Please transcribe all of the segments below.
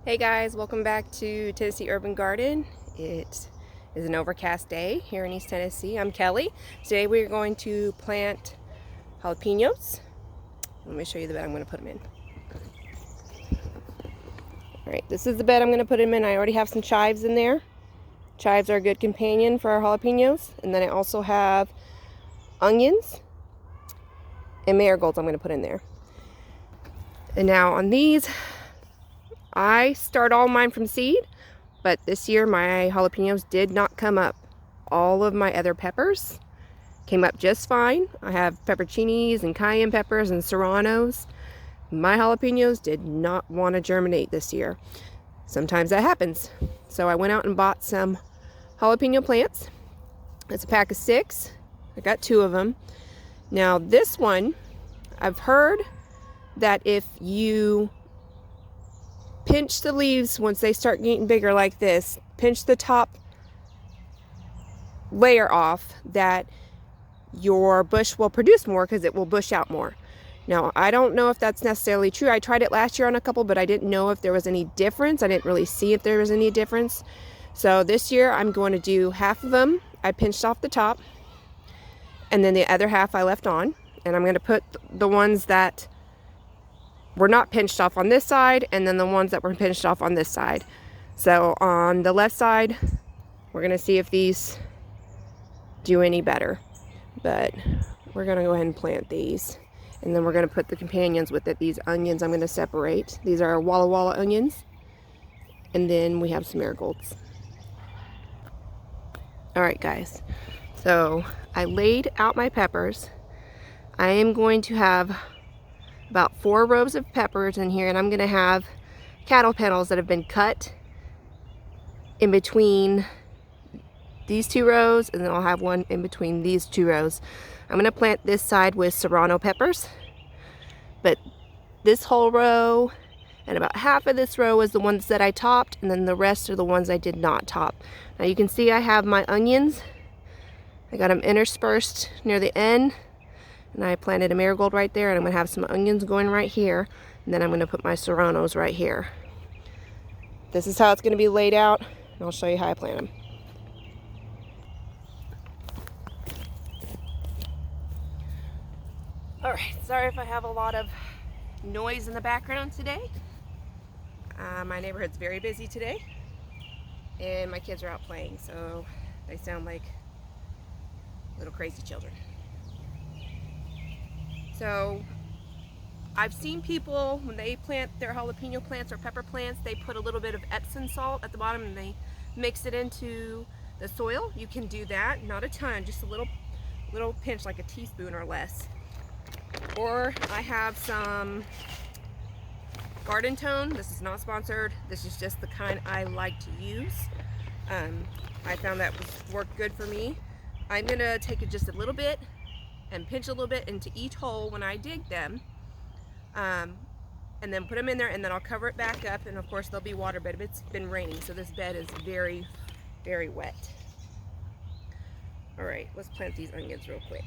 Hey guys, welcome back to Tennessee Urban Garden. It is an overcast day here in East Tennessee. I'm Kelly. Today we're going to plant jalapenos. Let me show you the bed I'm going to put them in. Alright, this is the bed I'm going to put them in. I already have some chives in there. Chives are a good companion for our jalapenos. And then I also have onions and marigolds I'm going to put in there. And now on these, I start all mine from seed, but this year my jalapenos did not come up. All of my other peppers came up just fine. I have pepperoncinis and cayenne peppers and serranos. My jalapenos did not want to germinate this year. Sometimes that happens. So I went out and bought some jalapeno plants. It's a pack of 6. I got 2 of them. Now this one, I've heard that if you pinch the leaves once they start getting bigger like this, pinch the top layer off, that your bush will produce more because it will bush out more. Now, I don't know if that's necessarily true. I tried it last year on a couple, but I didn't know if there was any difference. I didn't really see if there was any difference. So this year I'm going to do half of them. I pinched off the top, and then the other half I left on, and I'm going to put the ones that were not pinched off on this side, and then the ones that were pinched off on this side. So on the left side, we're gonna see if these do any better. But we're gonna go ahead and plant these, and then we're gonna put the companions with it. These onions I'm gonna separate. These are Walla Walla onions, and then we have some marigolds. All right, guys. So I laid out my peppers. I am going to have about 4 rows of peppers in here, and I'm gonna have cattle panels that have been cut in between these 2 rows, and then I'll have one in between these 2 rows. I'm gonna plant this side with serrano peppers, but this whole row and about half of this row is the ones that I topped, and then the rest are the ones I did not top. Now you can see I have my onions. I got them interspersed near the end. And I planted a marigold right there, and I'm going to have some onions going right here, and then I'm going to put my serranos right here. This is how it's going to be laid out, and I'll show you how I plant them. Alright, sorry if I have a lot of noise in the background today. My neighborhood's very busy today, and my kids are out playing, so they sound like little crazy children. So I've seen people, when they plant their jalapeno plants or pepper plants, they put a little bit of Epsom salt at the bottom and they mix it into the soil. You can do that, not a ton, just a little pinch, like a teaspoon or less. Or I have some garden tone. This is not sponsored. This is just the kind I like to use. I found that worked good for me. I'm gonna take it just a little bit and pinch a little bit into each hole when I dig them, and then put them in there, and then I'll cover it back up, and of course there'll be water, but it's been raining, so this bed is very, very wet. Alright, let's plant these onions real quick.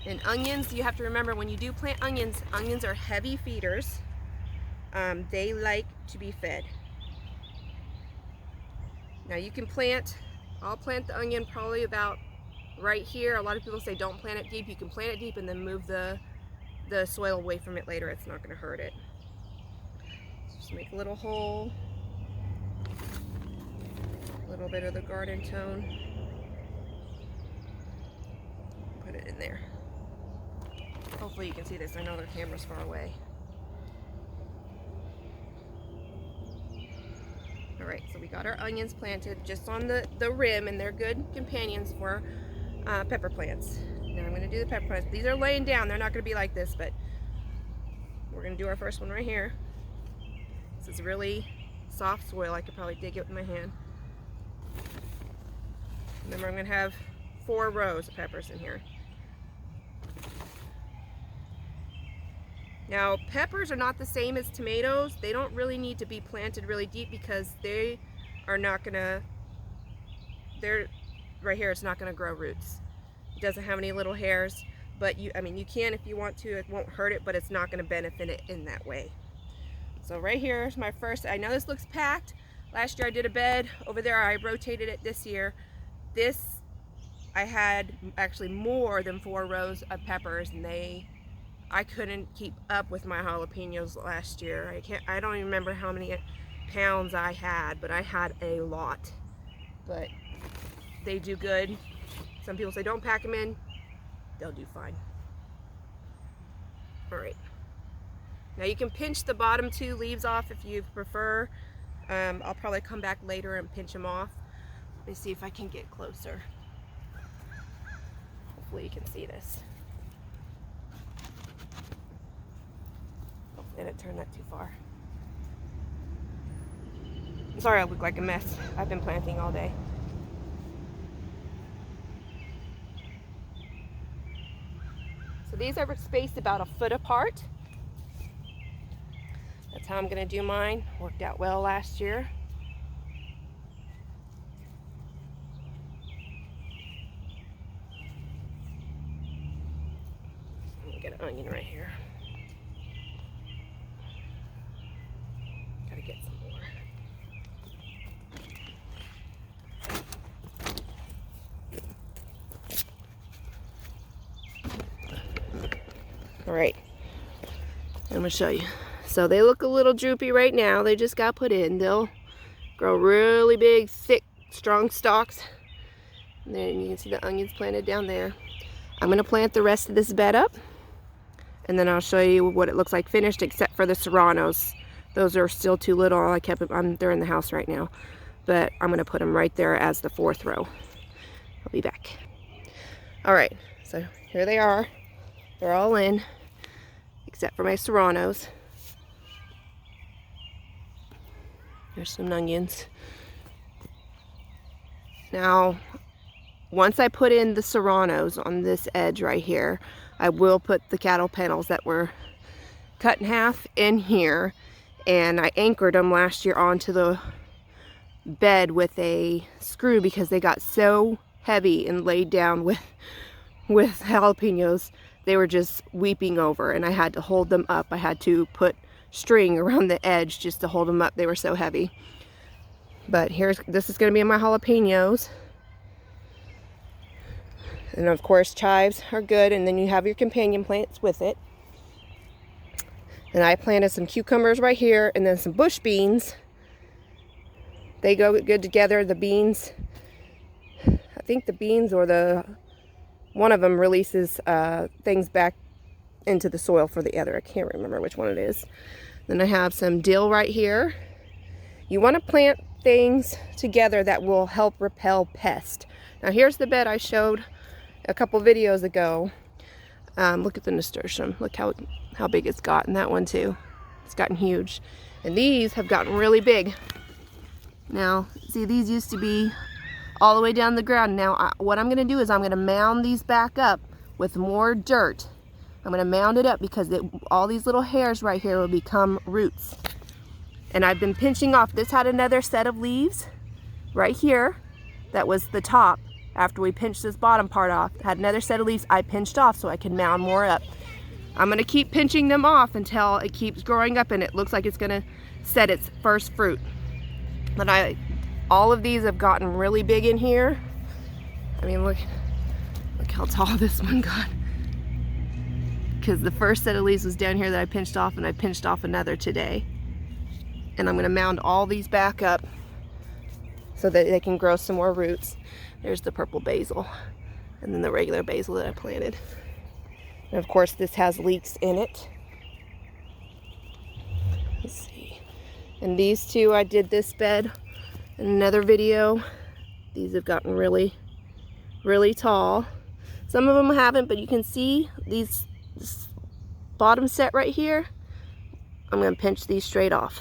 And onions, you have to remember, when you do plant onions, onions are heavy feeders. They like to be fed. Now you can plant, I'll plant the onion probably about right here. A lot of people say don't plant it deep. You can plant it deep and then move the soil away from it later. It's not going to hurt it. Just make a little hole, a little bit of the garden tone, put it in there. Hopefully you can see this. I know their camera's far away. Alright, so we got our onions planted just on the rim, and they're good companions for pepper plants. Now I'm going to do the pepper plants. These are laying down. They're not going to be like this, but we're going to do our first one right here. This is really soft soil. I could probably dig it with my hand. Remember, I'm going to have 4 rows of peppers in here. Now, peppers are not the same as tomatoes. They don't really need to be planted really deep because they are not going to, right here, it's not going to grow roots. It doesn't have any little hairs, but you can if you want to. It won't hurt it, but it's not going to benefit it in that way. So right here is my first. I know this looks packed. Last year I did a bed over there. I rotated it this year. This, I had actually more than 4 rows of peppers, and I couldn't keep up with my jalapenos last year. I don't even remember how many pounds I had, but I had a lot. But they do good. Some people say don't pack them in. They'll do fine. All right. Now you can pinch the bottom 2 leaves off if you prefer. I'll probably come back later and pinch them off. Let me see if I can get closer. Hopefully you can see this. Hopefully I didn't turn that too far. I'm sorry I look like a mess. I've been planting all day. So these are spaced about a foot apart. That's how I'm going to do mine. Worked out well last year. I'll get an onion right here. Gotta get some more. All right, I'm going to show you. So they look a little droopy right now. They just got put in. They'll grow really big, thick, strong stalks. And then you can see the onions planted down there. I'm going to plant the rest of this bed up, and then I'll show you what it looks like finished, except for the serranos. Those are still too little. I kept them. They're in the house right now, but I'm going to put them right there as the 4th row. I'll be back. All right, so here they are. They're all in, except for my serranos. There's some onions. Now, once I put in the serranos on this edge right here, I will put the jalapenos that were cut in half in here, and I anchored them last year onto the bed with a screw because they got so heavy and laid down with jalapenos. They were just weeping over, and I had to hold them up. I had to put string around the edge just to hold them up. They were so heavy. But this is going to be my jalapenos. And of course chives are good, and then you have your companion plants with it. And I planted some cucumbers right here, and then some bush beans. They go good together. The beans, I think the beans or one of them releases things back into the soil for the other. I can't remember which one it is. Then I have some dill right here. You want to plant things together that will help repel pests. Now here's the bed I showed a couple videos ago. Look at the nasturtium. Look how big it's gotten. That one too. It's gotten huge. And these have gotten really big. Now, see, these used to be all the way down the ground. Now, what I'm going to do is I'm going to mound these back up with more dirt. I'm going to mound it up because all these little hairs right here will become roots. And I've been pinching off. This had another set of leaves right here. That was the top. After we pinched this bottom part off, had another set of leaves I pinched off so I can mound more up. I'm going to keep pinching them off until it keeps growing up and it looks like it's going to set its first fruit. But all of these have gotten really big in here. I mean, look how tall this one got. Because the first set of leaves was down here that I pinched off, and I pinched off another today. And I'm going to mound all these back up so that they can grow some more roots. There's the purple basil, and then the regular basil that I planted. And of course this has leeks in it. Let's see. And these two, I did this bed in another video. These have gotten really, really tall. Some of them haven't, but you can see this bottom set right here. I'm going to pinch these straight off.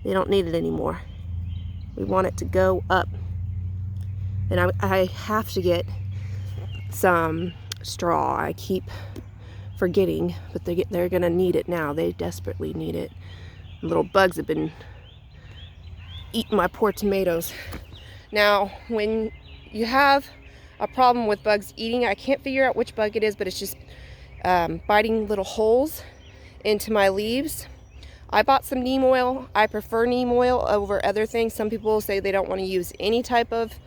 They don't need it anymore. We want it to go up. And I have to get some straw. I keep forgetting, but they're going to need it now. They desperately need it. Little bugs have been eating my poor tomatoes. Now, when you have a problem with bugs eating, I can't figure out which bug it is, but it's just biting little holes into my leaves. I bought some neem oil. I prefer neem oil over other things. Some people say they don't want to use any type of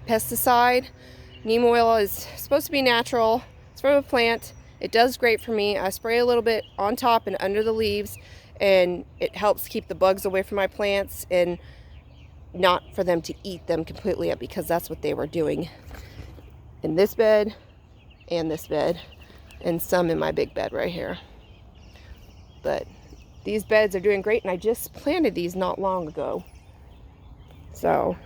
pesticide. Neem oil is supposed to be natural. It's from a plant. It does great for me. I spray a little bit on top and under the leaves, and it helps keep the bugs away from my plants and not for them to eat them completely up, because that's what they were doing in this bed and this bed and some in my big bed right here. But these beds are doing great, and I just planted these not long ago. So,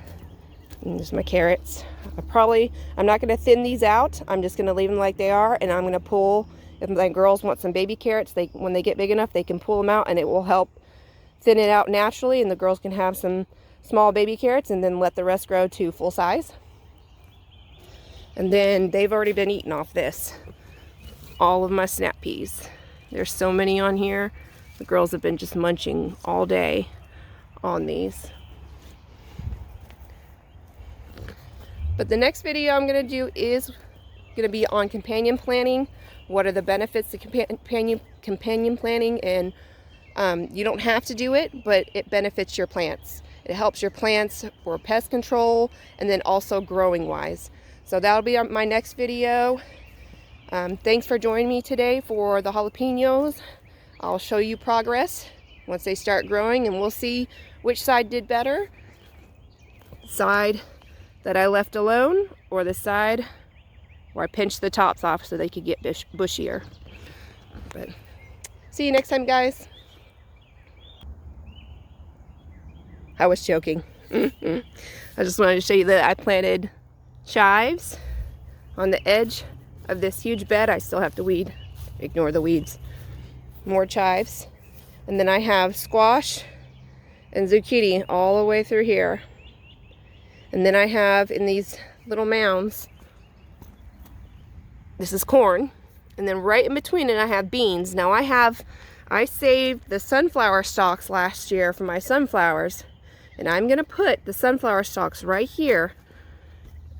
and there's my carrots. I'm not going to thin these out. I'm just going to leave them like they are, and I'm going to pull, if my girls want some baby carrots, when they get big enough, they can pull them out, and it will help thin it out naturally, and the girls can have some small baby carrots and then let the rest grow to full size. And then they've already been eating off this. All of my snap peas. There's so many on here. The girls have been just munching all day on these. But the next video I'm going to do is going to be on companion planting. What are the benefits of companion planting? And you don't have to do it, but it benefits your plants. It helps your plants for pest control and then also growing wise. So that'll be my next video. Thanks for joining me today for the jalapenos. I'll show you progress once they start growing, and we'll see which side did better. Side that I left alone, or the side where I pinched the tops off so they could get bushier. But see you next time, guys. I was joking. I just wanted to show you that I planted chives on the edge of this huge bed. I still have to weed. Ignore the weeds. More chives. And then I have squash and zucchini all the way through here. And then I have in these little mounds, this is corn. And then right in between it I have beans. Now I saved the sunflower stalks last year for my sunflowers. And I'm going to put the sunflower stalks right here.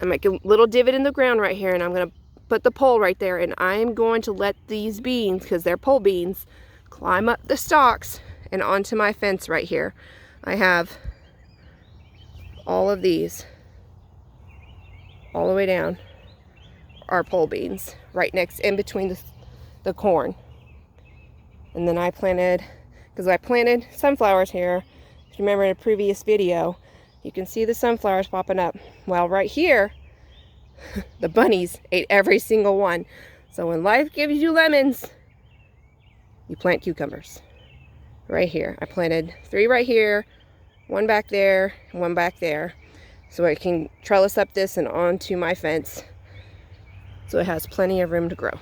I make a little divot in the ground right here, and I'm going to put the pole right there, and I'm going to let these beans, because they're pole beans, climb up the stalks and onto my fence right here. I have all of these all the way down are pole beans right next in between the corn. And then I planted, because I planted sunflowers here. If you remember in a previous video, you can see the sunflowers popping up. Well, right here, the bunnies ate every single one. So when life gives you lemons, you plant cucumbers. Right here. I planted 3 right here, 1 back there, and 1 back there. So I can trellis up this and onto my fence. So it has plenty of room to grow.